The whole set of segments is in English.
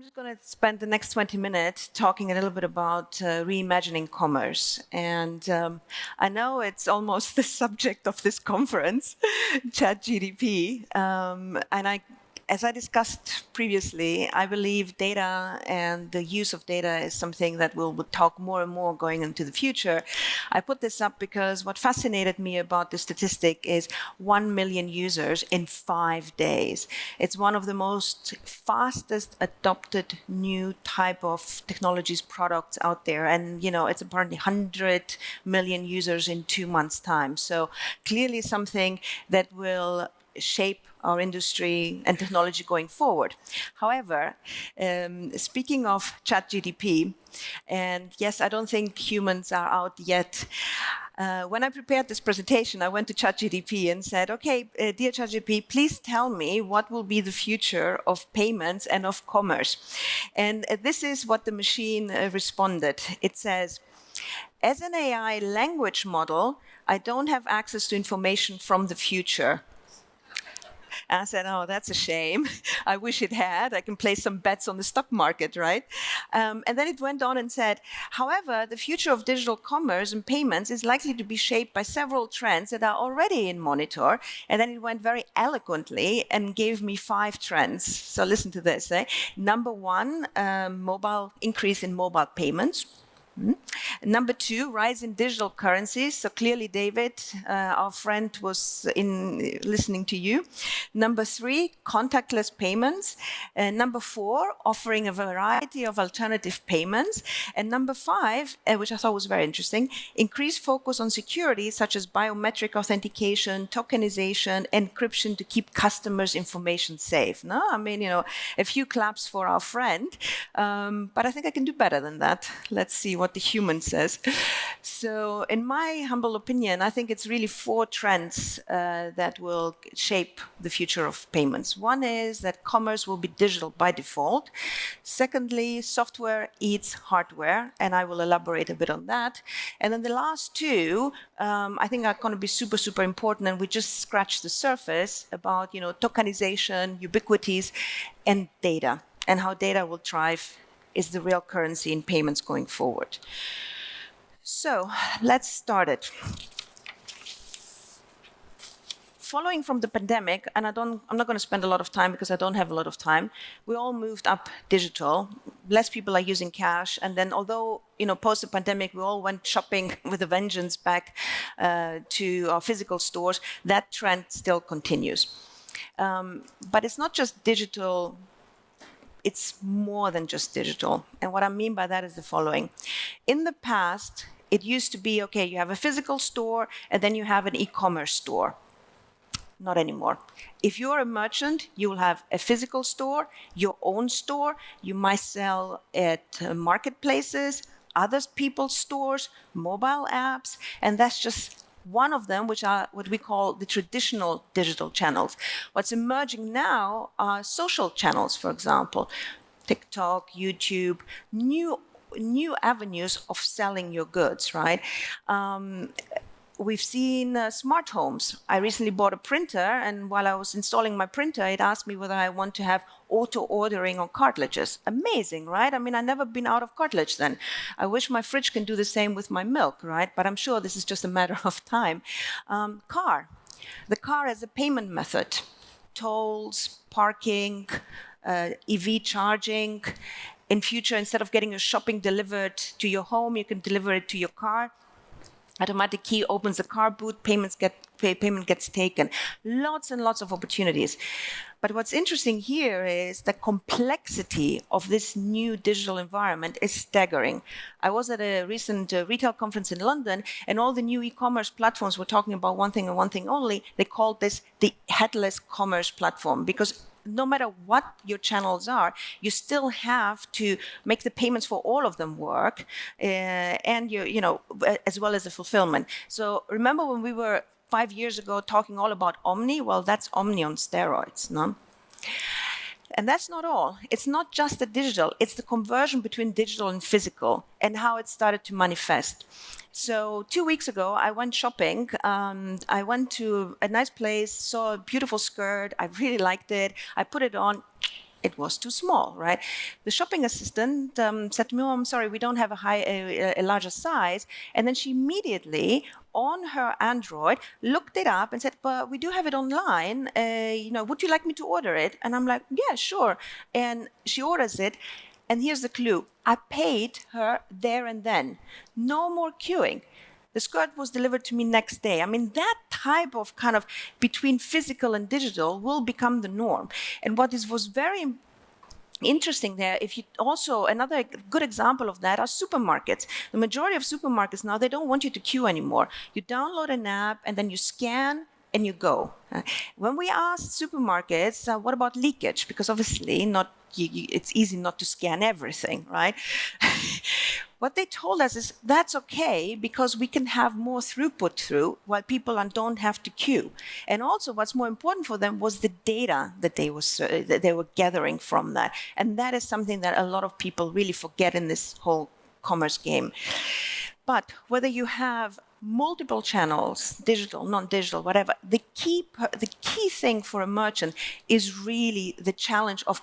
just going to spend the next 20 minutes talking a little bit about reimagining commerce. And I know it's almost the subject of this conference, ChatGDP. As I discussed previously, I believe data and the use of data is something that we'll talk more and more going into the future. I put this up because what fascinated me about the statistic is 1 million users in 5 days. It's one of the most fastest adopted new type of technologies products out there. And, it's apparently 100 million users in 2 months' time. So clearly something that will shape our industry and technology going forward. However, speaking of ChatGDP, and yes, I don't think humans are out yet. When I prepared this presentation, I went to ChatGDP and said, okay, dear ChatGDP, please tell me what will be the future of payments and of commerce. And this is what the machine responded. It says, as an AI language model, I don't have access to information from the future. And I said, oh, that's a shame. I wish it had. I can place some bets on the stock market, right? And then it went on and said, however, the future of digital commerce and payments is likely to be shaped by several trends that are already in monitor. And then it went very eloquently and gave me 5 trends. So listen to this. Number 1, increase in mobile payments. Number 2, rise in digital currencies. So clearly, David, our friend, was listening to you. Number 3, contactless payments. Number 4, offering a variety of alternative payments. And number 5, which I thought was very interesting, increased focus on security, such as biometric authentication, tokenization, encryption to keep customers' information safe. No, I mean, a few claps for our friend, but I think I can do better than that. Let's see what the human says. So in my humble opinion, I think it's really 4 trends that will shape the future of payments. One is that commerce will be digital by default. Secondly, software eats hardware, and I will elaborate a bit on that. And then the last 2, I think are going to be super, super important, and we just scratched the surface about, tokenization, ubiquities, and data, and how data will thrive is the real currency in payments going forward. So let's start it. Following from the pandemic, and I'm not going to spend a lot of time because I don't have a lot of time, we all moved up digital. Less people are using cash. And then although, post the pandemic, we all went shopping with a vengeance back to our physical stores, that trend still continues. But it's not just digital. It's more than just digital. And what I mean by that is the following. In the past, it used to be, okay, you have a physical store and then you have an e-commerce store. Not anymore. If you're a merchant, you will have a physical store, your own store. You might sell at marketplaces, other people's stores, mobile apps, and that's just one of them, which are what we call the traditional digital channels. What's emerging now are social channels, for example, TikTok, YouTube, new avenues of selling your goods, right? We've seen smart homes. I recently bought a printer, and while I was installing my printer, it asked me whether I want to have auto-ordering on cartridges. Amazing, right? I mean, I've never been out of cartridge then. I wish my fridge can do the same with my milk, right? But I'm sure this is just a matter of time. Car. The car as a payment method. Tolls, parking, EV charging. In future, instead of getting your shopping delivered to your home, you can deliver it to your car. Automatic key opens the car boot, payment gets taken. Lots and lots of opportunities. But what's interesting here is the complexity of this new digital environment is staggering. I was at a recent retail conference in London, and all the new e-commerce platforms were talking about one thing and one thing only. They called this the headless commerce platform, because no matter what your channels are, you still have to make the payments for all of them work, and as well as the fulfillment. So remember when we were 5 years ago talking all about Omni? Well, that's Omni on steroids, no? And that's not all. It's not just the digital. It's the conversion between digital and physical and how it started to manifest. So 2 weeks ago, I went shopping. I went to a nice place, saw a beautiful skirt. I really liked it. I put it on. it was too small, right? The shopping assistant said to me, "Oh, I'm sorry, we don't have a larger size." And then she immediately, on her Android, looked it up and said, "But we do have it online. Would you like me to order it?" And I'm like, "Yeah, sure." And she orders it. And here's the clue. I paid her there and then. No more queuing. The skirt was delivered to me next day. I mean, that type of kind of between physical and digital will become the norm. And what was very interesting there, if you also, another good example of that are supermarkets. The majority of supermarkets now, they don't want you to queue anymore. You download an app and then you scan and you go. When we asked supermarkets, what about leakage? Because obviously it's easy not to scan everything, right? What they told us is that's okay because we can have more throughput through while people don't have to queue. And also what's more important for them was the data that they were gathering from that. And that is something that a lot of people really forget in this whole commerce game. But whether you have multiple channels, digital, non-digital, whatever, the key thing for a merchant is really the challenge of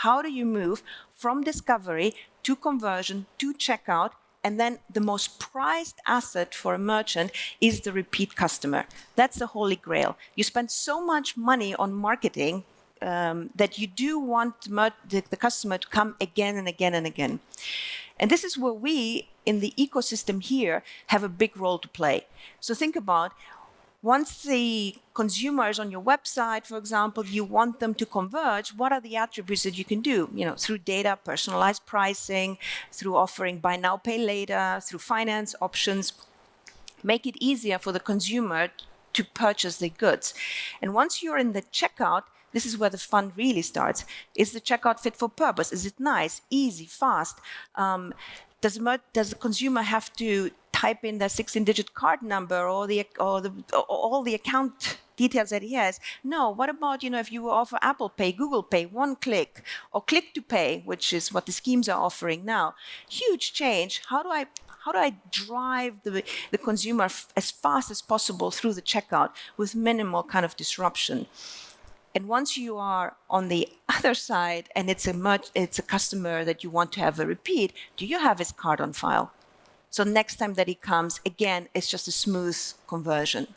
how do you move from discovery to conversion to checkout, and then the most prized asset for a merchant is the repeat customer. That's the holy grail. You spend so much money on marketing that you do want the customer to come again and again and again. And this is where we, in the ecosystem here, have a big role to play. So think about, once the consumer is on your website, for example, you want them to converge, what are the attributes that you can do? Through data, personalized pricing, through offering buy now, pay later, through finance options, make it easier for the consumer to purchase the goods. And once you're in the checkout, this is where the fun really starts. Is the checkout fit for purpose? Is it nice, easy, fast? Does the consumer have to type in their 16-digit card number or all the account details that he has? No. What about if you offer Apple Pay, Google Pay, one click, or click to pay, which is what the schemes are offering now? Huge change. How do I drive the consumer as fast as possible through the checkout with minimal kind of disruption? And once you are on the other side and it's a customer that you want to have a repeat, do you have his card on file? So next time that he comes, again, it's just a smooth conversion.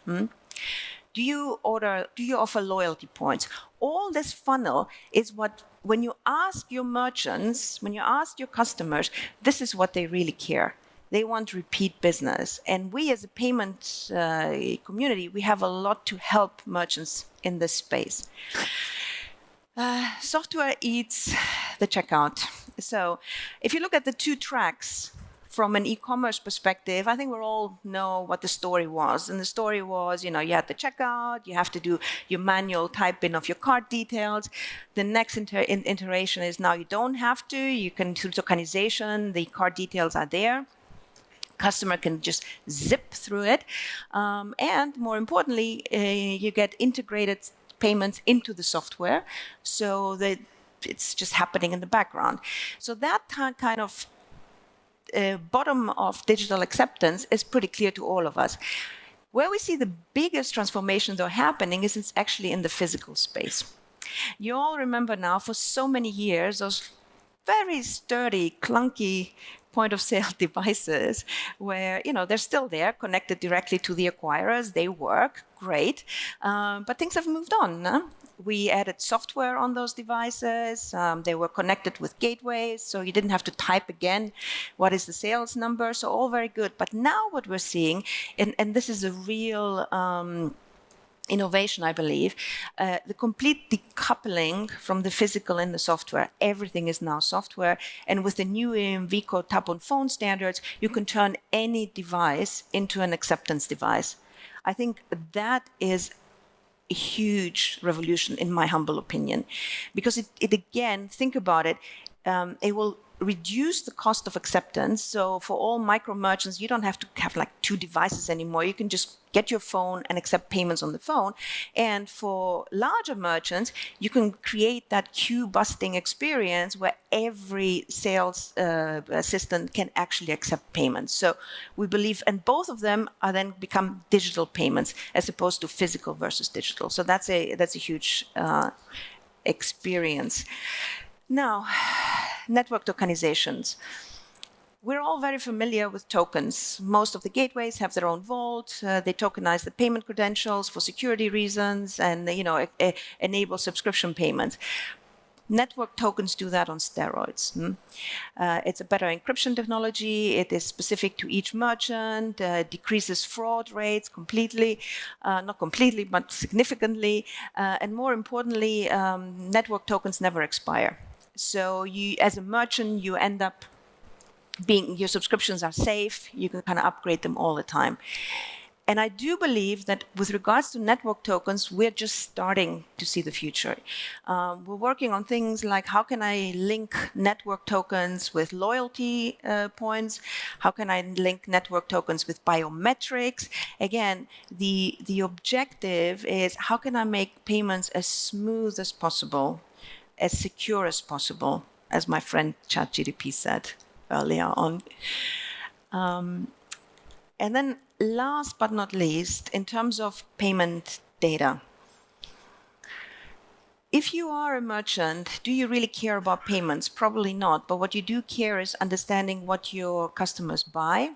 Do you offer loyalty points? All this funnel is what, when you ask your merchants, when you ask your customers, this is what they really care. They want repeat business. And we as a payment community, we have a lot to help merchants in this space. Software eats the checkout. So if you look at the two tracks from an e-commerce perspective, I think we all know what the story was. And the story was, you had the checkout, you have to do your manual type-in of your card details. The next iteration is now you don't have to. You can, through tokenization, the card details are there. Customer can just zip through it. And more importantly, you get integrated payments into the software so that it's just happening in the background. So that kind of bottom of digital acceptance is pretty clear to all of us. Where we see the biggest transformation though happening is it's actually in the physical space. You all remember now for so many years those very sturdy, clunky point-of-sale devices where, they're still there, connected directly to the acquirers. They work great, but things have moved on. We added software on those devices. They were connected with gateways, so you didn't have to type again, what is the sales number? So all very good. But now what we're seeing, and this is a real innovation, I believe, the complete decoupling from the physical and the software. Everything is now software. And with the new EMV code tap on phone standards, you can turn any device into an acceptance device. I think that is a huge revolution, in my humble opinion, because it again, think about it, it will reduce the cost of acceptance. So for all micro merchants, you don't have to have like 2 devices anymore. You can just get your phone and accept payments on the phone. And for larger merchants, you can create that queue busting experience where every sales assistant can actually accept payments. So we believe, and both of them are then become digital payments as opposed to physical versus digital. So that's a huge experience. Now, network tokenizations. We're all very familiar with tokens. Most of the gateways have their own vault. They tokenize the payment credentials for security reasons and enable subscription payments. Network tokens do that on steroids. It's a better encryption technology. It is specific to each merchant, decreases fraud rates completely, not completely, but significantly. And more importantly, network tokens never expire. So you, as a merchant, you end up your subscriptions are safe. You can kind of upgrade them all the time. And I do believe that with regards to network tokens, we're just starting to see the future. We're working on things like how can I link network tokens with loyalty points? How can I link network tokens with biometrics? Again, the objective is how can I make payments as smooth as possible, as secure as possible, as my friend ChatGDP said earlier on. And then last but not least, in terms of payment data, if you are a merchant, do you really care about payments? Probably not. But what you do care is understanding what your customers buy,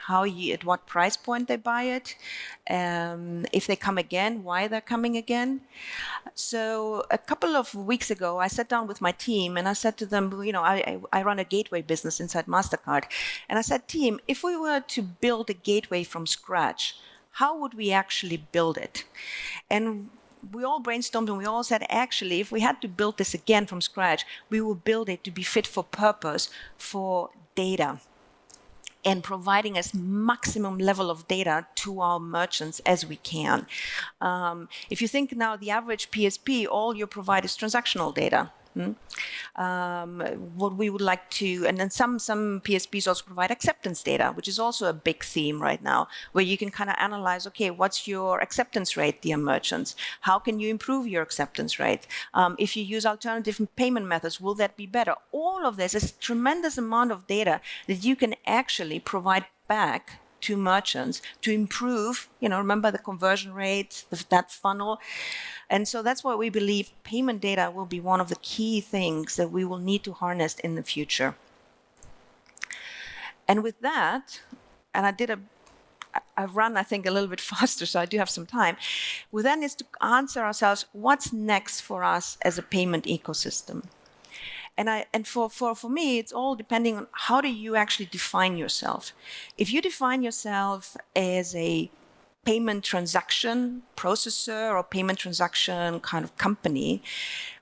at what price point they buy it, if they come again, why they're coming again. So a couple of weeks ago, I sat down with my team and I said to them, I run a gateway business inside Mastercard. And I said, team, if we were to build a gateway from scratch, how would we actually build it? And we all brainstormed and we all said, actually, if we had to build this again from scratch, we will build it to be fit for purpose for data and providing as maximum level of data to our merchants as we can. If you think now the average PSP, all you provide is transactional data. What we would like to, and then some PSPs also provide acceptance data, which is also a big theme right now, where you can kind of analyze, okay, what's your acceptance rate, dear merchants? How can you improve your acceptance rate? If you use alternative payment methods, will that be better? All of this is a tremendous amount of data that you can actually provide back to merchants to improve, remember the conversion rate, that funnel. And so that's why we believe payment data will be one of the key things that we will need to harness in the future. And with that, and I've run, I think, a little bit faster, so I do have some time. We then is to answer ourselves, what's next for us as a payment ecosystem? And for me, it's all depending on how do you actually define yourself. If you define yourself as a payment transaction processor or payment transaction kind of company,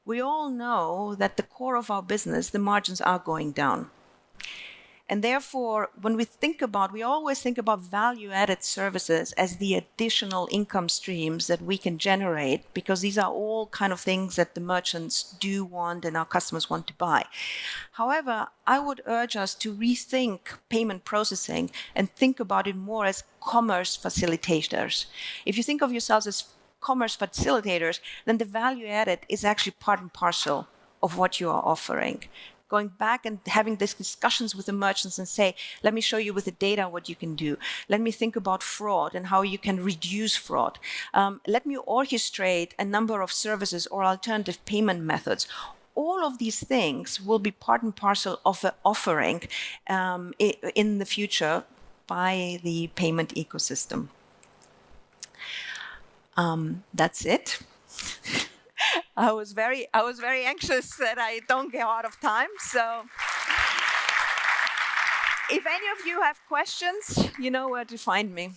we all know that the core of our business, the margins are going down. And therefore, when we always think about value-added services as the additional income streams that we can generate, because these are all kind of things that the merchants do want and our customers want to buy. However, I would urge us to rethink payment processing and think about it more as commerce facilitators. If you think of yourselves as commerce facilitators, then the value added is actually part and parcel of what you are offering. Going back and having these discussions with the merchants and say, let me show you with the data what you can do. Let me think about fraud and how you can reduce fraud. Let me orchestrate a number of services or alternative payment methods. All of these things will be part and parcel of the offering in the future by the payment ecosystem. That's it. I was very anxious that I don't get out of time. So if any of you have questions, you know where to find me.